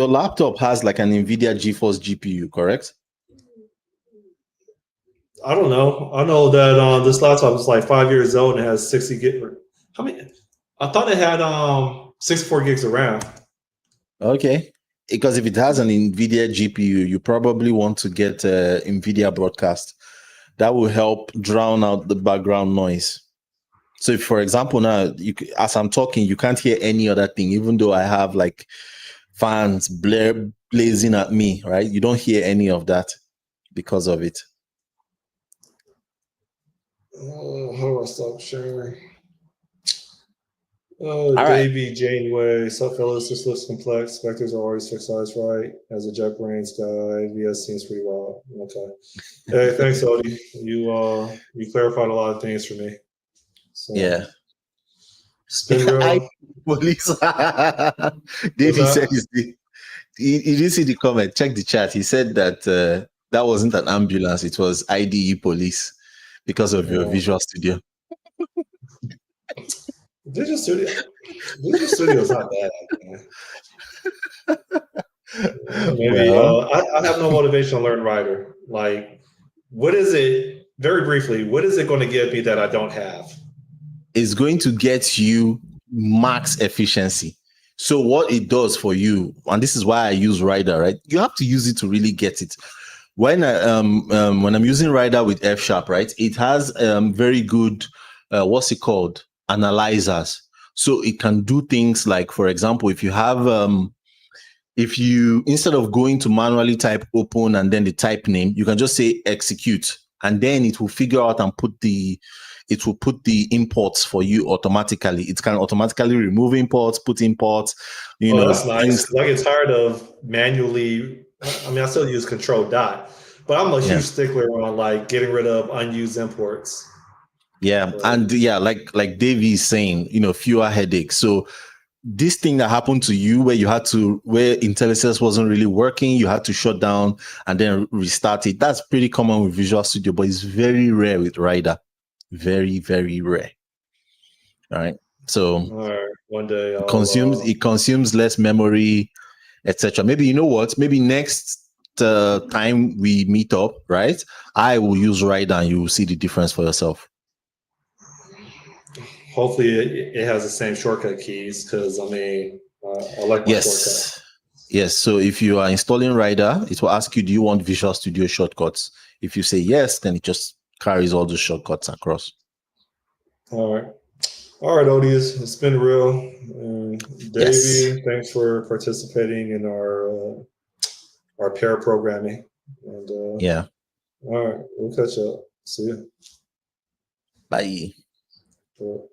laptop has like an NVIDIA GeForce GPU, correct? I don't know. I know that this laptop is like 5 years old and it has 60 gig. How many? I thought it had 64 gigs of RAM. Okay. Because if it has an NVIDIA GPU, you probably want to get NVIDIA broadcast. That will help drown out the background noise. So if, for example, now, as I'm talking, you can't hear any other thing, even though I have like fans blazing at me, right? You don't hear any of that because of it. How do I stop sharing? Oh, All right. Davey, Janeway, fellas, this looks complex. Vectors are always fixed size, right? As a JetBrains guy, VS seems pretty wild. Okay. Hey, thanks, Ody. You clarified a lot of things for me. So, Yeah. Spin real. Police. What's Davey said that? he didn't see the comment. Check the chat. He said that that wasn't an ambulance. It was IDE police because of your Visual Studio. Visual Studio is not bad, man. Maybe Well, I have no motivation to learn Writer. Like, what is it? Very briefly, what is it going to give me that I don't have? it's going to get you max efficiency. So what it does for you, and this is why I use Rider, right? You have to use it to really get it. When I'm using Rider with F Sharp, right, it has very good what's it called, analyzers. So it can do things like, for example, if you have if you, instead of going to manually type open and then the type name, you can just say execute, and then it will figure out and put the imports for you automatically. It can automatically remove imports, put imports, That's nice. things. Because I get tired of manually. I mean, I still use Control Dot, but I'm a Yeah. huge stickler on like getting rid of unused imports. Yeah. And yeah, like Davey is saying, fewer headaches. So this thing that happened to you where where IntelliSense wasn't really working, you had to shut down and then restart it. That's pretty common with Visual Studio, but it's very rare with Rider. Very, very rare. All right. So all right, one day it consumes less memory, etc. Maybe, you know what? Maybe next time we meet up, right? I will use Rider and you will see the difference for yourself. hopefully it has the same shortcut keys because I mean I like my shortcut. Yes. So if you are installing Rider, it will ask you, do you want Visual Studio shortcuts? If you say yes, then it just carries all the shortcuts across. All right. All right, Ody, it's been real. Davey, thanks for participating in our pair programming. And yeah. All right, we'll catch up. See you. Bye. Sure.